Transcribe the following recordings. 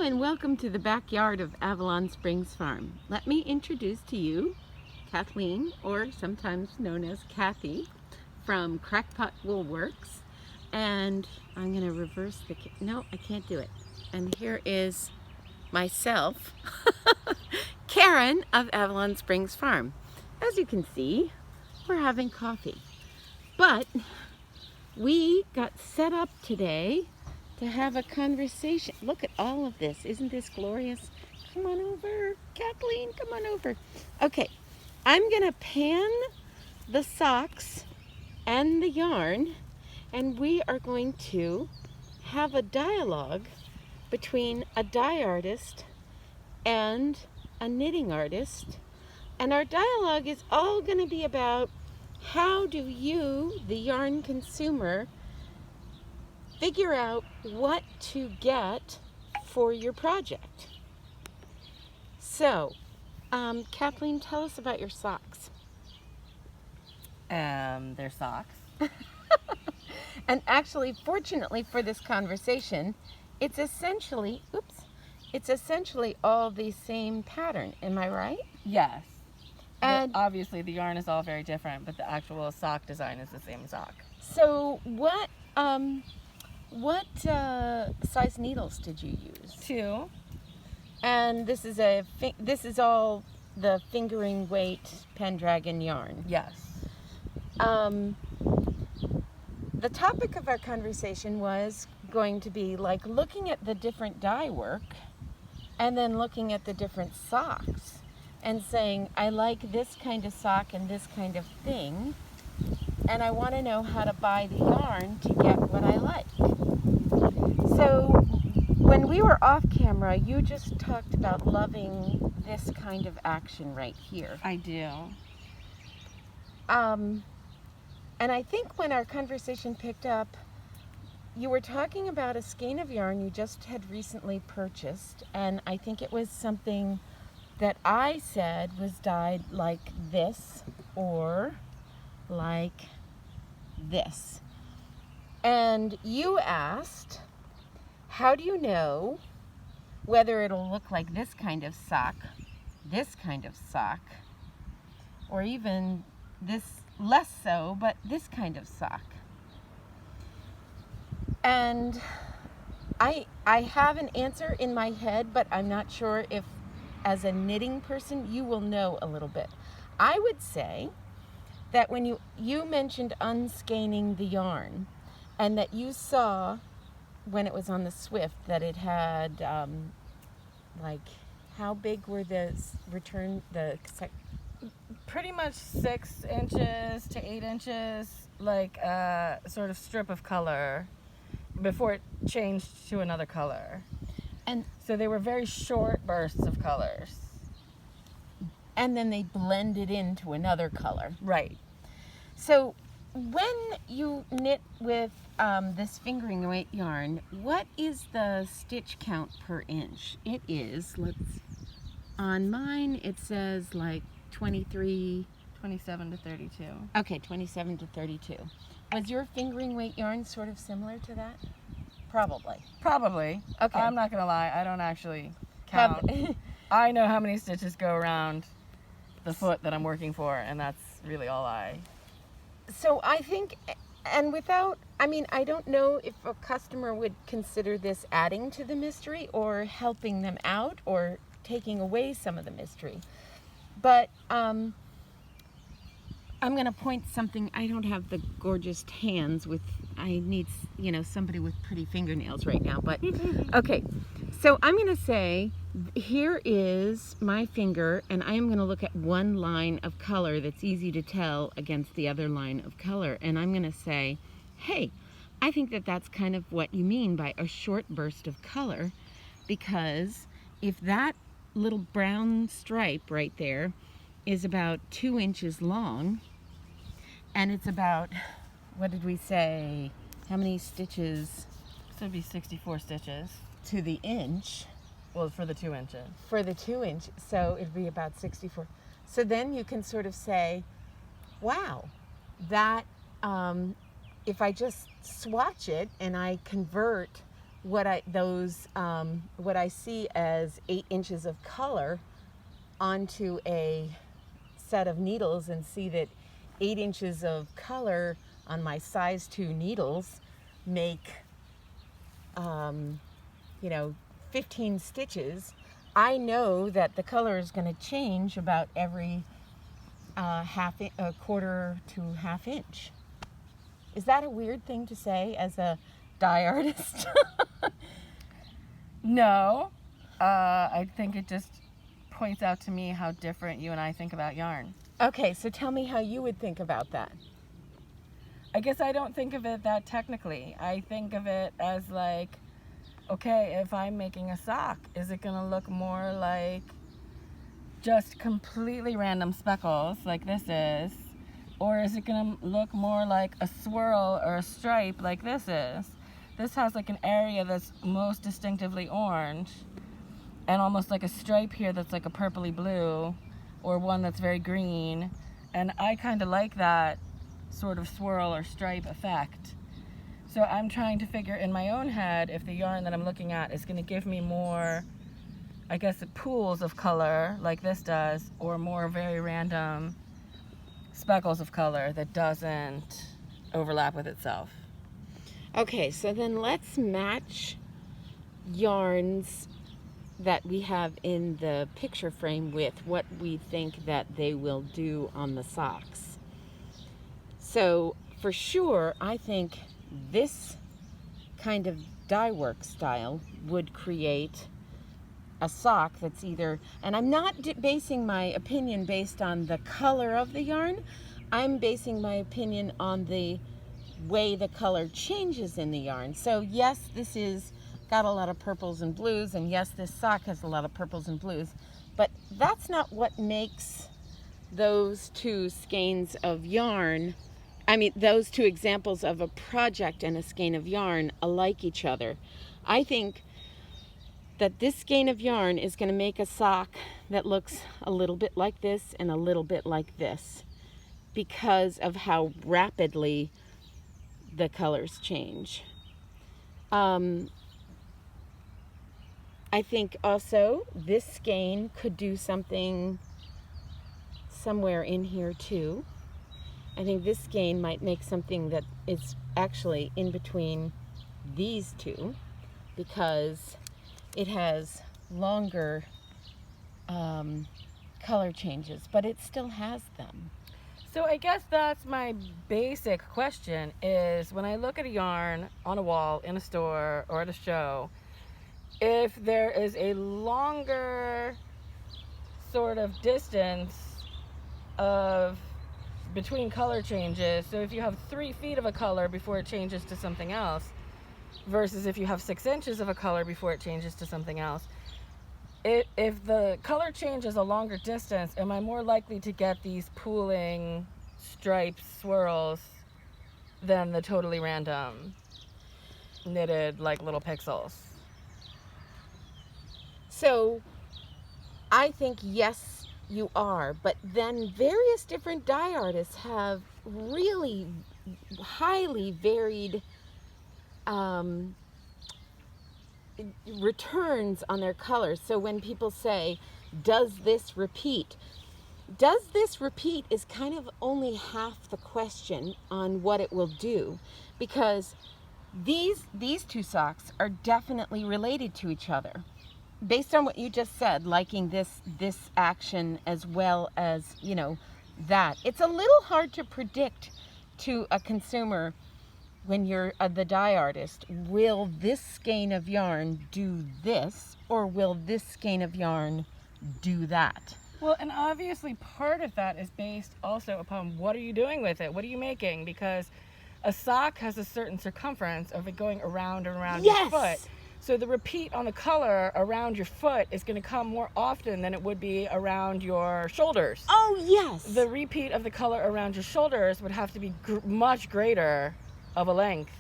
and welcome to the backyard of Avalon Springs Farm. Let me introduce to you Kathleen, or sometimes known as Kathy, from Craicpot Wool Works. And I'm going to reverse the... No, I can't do it. And here is myself, Karen of Avalon Springs Farm. As you can see, we're having coffee. But we got set up today to have a conversation. Look at all of this. Isn't this glorious? Come on over. Kathleen, come on over. Okay, I'm going to pan the socks and the yarn, and we are going to have a dialogue between a dye artist and a knitting artist. And our dialogue is all going to be about how do you, the yarn consumer, figure out what to get for your project. So, Kathleen, tell us about your socks. They're socks. And actually, fortunately for this conversation, it's essentially all the same pattern. Am I right? Yes. And obviously the yarn is all very different, but the actual sock design is the same sock. so what size needles did you use? 2. And this is all the fingering weight Pendragon yarn. Yes. The topic of our conversation was going to be like looking at the different dye work and then looking at the different socks and saying, I like this kind of sock and this kind of thing, and I want to know how to buy the yarn to get what I like. So when we were off camera, you just talked about loving this kind of action right here. I do. And I think when our conversation picked up, you were talking about a skein of yarn you just had recently purchased, and I think it was something that I said was dyed like this or like this. And you asked, how do you know whether it'll look like this kind of sock, or even this less so, but this kind of sock? And I have an answer in my head, but I'm not sure if as a knitting person you will know a little bit. I would say that when you mentioned unskeinin the yarn, and that you saw when it was on the Swift that it had like, how big were the Pretty much 6 inches to 8 inches, like a sort of strip of color before it changed to another color. And so they were very short bursts of colors. And then they blended into another color. Right. So when you knit with this fingering weight yarn, what is the stitch count per inch? It is, on mine it says like 27 to 32. Okay, 27 to 32. Was your fingering weight yarn sort of similar to that? Probably. Okay. I'm not going to lie. I don't actually count. I know how many stitches go around the foot that I'm working for, and that's really all I... So I think, and I don't know if a customer would consider this adding to the mystery or helping them out or taking away some of the mystery. But I'm going to point something. I don't have the gorgeous hands I need, somebody with pretty fingernails right now. But okay, so I'm going to say, here is my finger, and I am going to look at one line of color that's easy to tell against the other line of color. And I'm going to say, hey, I think that that's kind of what you mean by a short burst of color, because if that little brown stripe right there is about 2 inches long, and it's about, what did we say, how many stitches? So it'd be 64 stitches. To the inch. Well, for the 2 inches. For the 2 inch, so it'd be about 64. So then you can sort of say, wow, that if I just swatch it and I convert what I see as 8 inches of color onto a set of needles and see that 8 inches of color on my size 2 needles make 15 stitches, I know that the color is going to change about every a quarter to half inch. Is that a weird thing to say as a dye artist? No, I think it just points out to me how different you and I think about yarn. Okay, so tell me how you would think about that. I guess I don't think of it that technically. I think of it as like, okay, if I'm making a sock, is it gonna look more like just completely random speckles like this is? Or is it gonna look more like a swirl or a stripe like this is? This has like an area that's most distinctively orange and almost like a stripe here that's like a purpley blue, or one that's very green. And I kind of like that sort of swirl or stripe effect. So I'm trying to figure in my own head if the yarn that I'm looking at is going to give me more, I guess, pools of color like this does, or more very random speckles of color that doesn't overlap with itself. Okay, so then let's match yarns that we have in the picture frame with what we think that they will do on the socks. So for sure, I think this kind of dyework style would create a sock that's either, and I'm not basing my opinion based on the color of the yarn, I'm basing my opinion on the way the color changes in the yarn. So yes, this is got a lot of purples and blues, and yes, this sock has a lot of purples and blues, but that's not what makes those two skeins of yarn, those two examples of a project and a skein of yarn alike each other. I think that this skein of yarn is going to make a sock that looks a little bit like this and a little bit like this because of how rapidly the colors change. I think also this skein could do something somewhere in here too. I think this skein might make something that is actually in between these two because it has longer color changes, but it still has them. So I guess that's my basic question is when I look at a yarn on a wall in a store or at a show, if there is a longer sort of distance of between color changes, so if you have 3 feet of a color before it changes to something else versus if you have 6 inches of a color before it changes to something else, if the color change is a longer distance, am I more likely to get these pooling stripes, swirls than the totally random knitted like little pixels? So I think yes, you are, but then various different dye artists have really highly varied returns on their colors. So when people say, does this repeat? Does this repeat is kind of only half the question on what it will do, because these two socks are definitely related to each other. Based on what you just said, liking this action as well as, that. It's a little hard to predict to a consumer when you're the dye artist, will this skein of yarn do this, or will this skein of yarn do that? Well, and obviously part of that is based also upon what are you doing with it? What are you making? Because a sock has a certain circumference of it going around and around your foot. So the repeat on the color around your foot is going to come more often than it would be around your shoulders. Oh, yes. The repeat of the color around your shoulders would have to be much greater of a length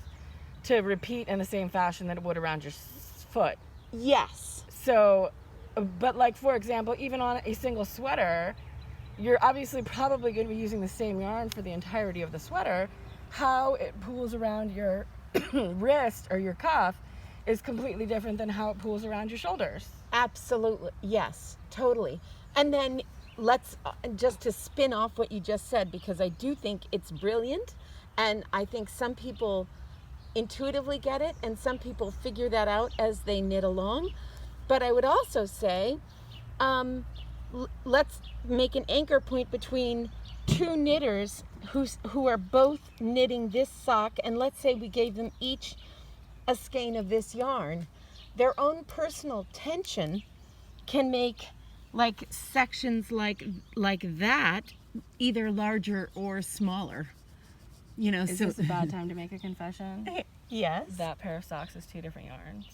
to repeat in the same fashion that it would around your foot. Yes. So, but like, for example, even on a single sweater, you're obviously probably going to be using the same yarn for the entirety of the sweater. How it pools around your wrist or your cuff is completely different than how it pulls around your shoulders. Absolutely. Yes, totally. And then let's just to spin off what you just said, because I do think it's brilliant, and I think some people intuitively get it and some people figure that out as they knit along. But I would also say, let's make an anchor point between two knitters who are both knitting this sock, and let's say we gave them each a skein of this yarn. Their own personal tension can make like sections like that either larger or smaller. You know, Is so this a bad time to make a confession? yes. That pair of socks is 2 different yarns.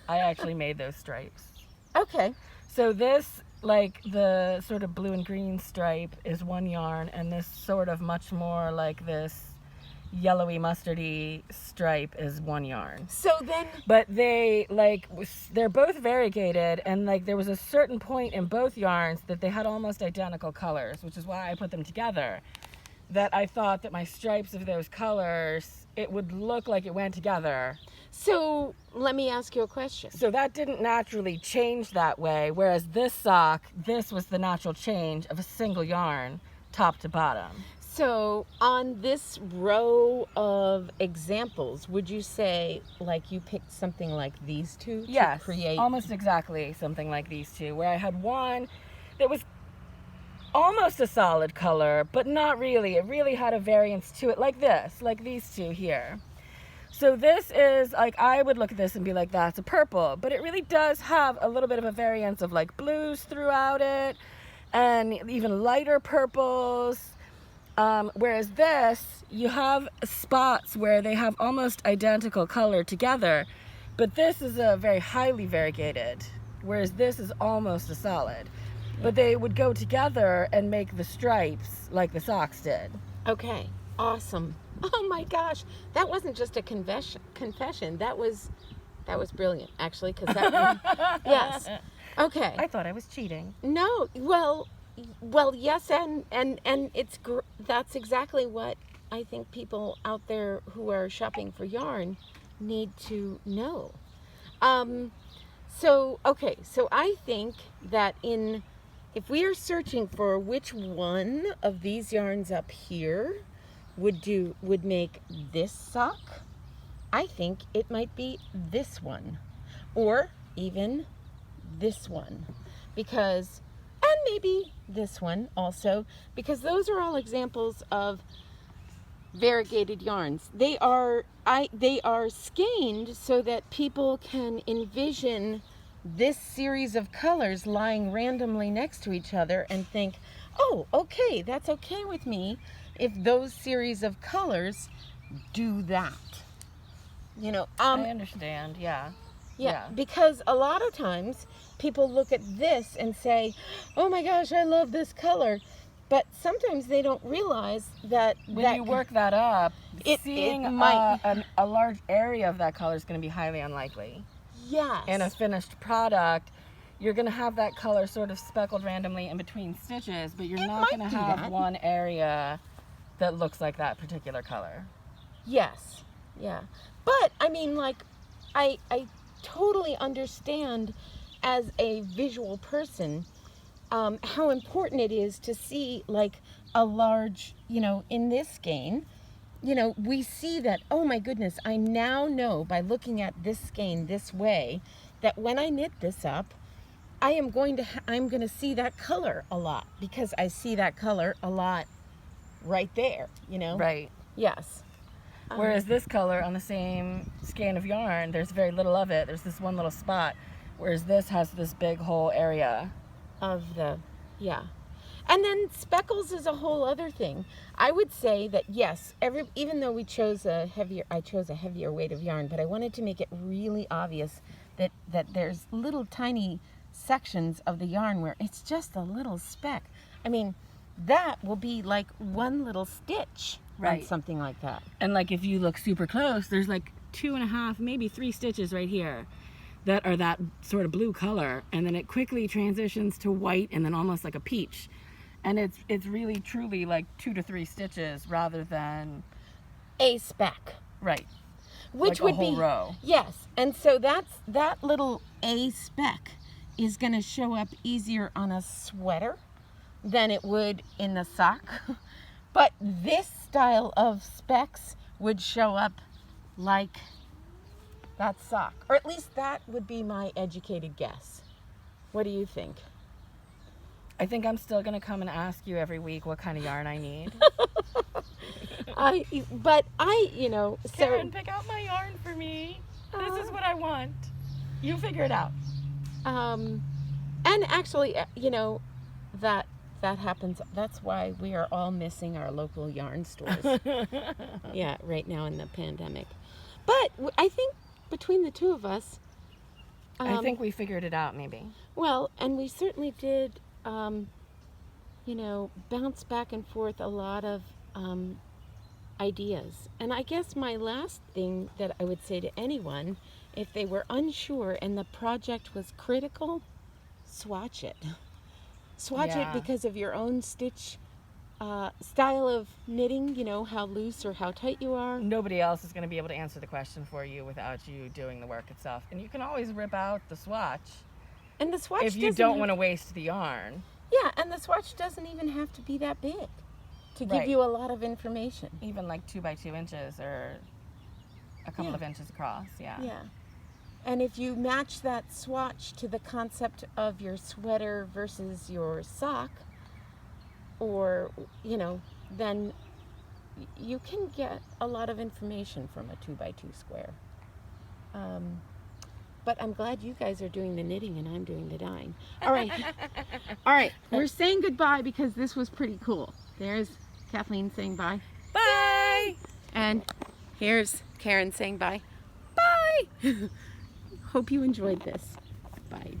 I actually made those stripes. Okay. So this, like the sort of blue and green stripe, is 1 yarn, and this sort of much more like this yellowy mustardy stripe is 1 yarn. So then, But they're both variegated, and like there was a certain point in both yarns that they had almost identical colors, which is why I put them together. That I thought that my stripes of those colors, it would look like it went together. so let me ask you a question. So that didn't naturally change that way, whereas this sock, this was the natural change of a single yarn, top to bottom. So on this row of examples, would you say like you picked something like these two Yes, to create? almost exactly something like these two, where I had one that was almost a solid color, but not really. It really had a variance to it, like this, like these two here. So this is like, I would look at this and be like, that's a purple, but it really does have a little bit of a variance of like blues throughout it, and even lighter purples. Whereas this, you have spots where they have almost identical color together, but this is a very highly variegated, whereas this is almost a solid. But they would go together and make the stripes like the socks did. Okay, awesome. Oh my gosh, that wasn't just a confession. That was brilliant, actually, because that one, yes. Okay. I thought I was cheating. No, well, yes, and that's exactly what I think people out there who are shopping for yarn need to know. So I think that if we are searching for which one of these yarns up here would make this sock, I think it might be this one, or even this one, and maybe this one also, because those are all examples of variegated yarns. They are skeined so that people can envision this series of colors lying randomly next to each other and think, oh, okay, that's okay with me if those series of colors do that. You know, I understand, yeah. yeah, because a lot of times people look at this and say, oh my gosh, I love this color. But sometimes they don't realize that when you work that up, seeing a large area of that color is going to be highly unlikely. Yes. In a finished product, you're going to have that color sort of speckled randomly in between stitches, but you're not going to have one area that looks like that particular color. Yes. Yeah. But I mean, like, I totally understand as a visual person how important it is to see like a large, in this skein, we see that, oh my goodness, I now know by looking at this skein this way that when I knit this up, I'm going to see that color a lot, because I see that color a lot right there, Right. Yes. Whereas this color on the same skein of yarn, there's very little of it. There's this one little spot, whereas this has this big whole area. And then speckles is a whole other thing. I would say that yes, even though I chose a heavier weight of yarn, but I wanted to make it really obvious that there's little tiny sections of the yarn where it's just a little speck. I mean, that will be like one little stitch on something like that. And like if you look super close, there's like 2.5, maybe 3 stitches right here that are that sort of blue color, and then it quickly transitions to white and then almost like a peach. And it's really truly like 2 to 3 stitches rather than a speck. Right. Which like would a whole be row. Yes, and so that little A speck is going to show up easier on a sweater than it would in the sock. But this style of specks would show up like that sock, or at least that would be my educated guess. What do you think? I think I'm still gonna come and ask you every week what kind of yarn I need. Karen, pick out my yarn for me. This is what I want. You figure it out. And actually, that happens. That's why we are all missing our local yarn stores. Yeah, right now in the pandemic. But I think between the two of us, I think we figured it out, maybe. well, and we certainly did, bounce back and forth a lot of ideas. And I guess my last thing that I would say to anyone, if they were unsure and the project was critical, swatch it. Swatch it because of your own stitch style of knitting, how loose or how tight you are. Nobody else is going to be able to answer the question for you without you doing the work itself. And you can always rip out the swatch. And the swatch if you don't want to waste the yarn. Yeah, and the swatch doesn't even have to be that big to give you a lot of information. Even like 2 by 2 inches or a couple of inches across, yeah. And if you match that swatch to the concept of your sweater versus your sock, or, then you can get a lot of information from a 2 by 2 square. But I'm glad you guys are doing the knitting and I'm doing the dyeing. All right. All right. We're saying goodbye because this was pretty cool. There's Kathleen saying bye. Bye! And here's Karen saying bye. Bye! Hope you enjoyed this. Bye.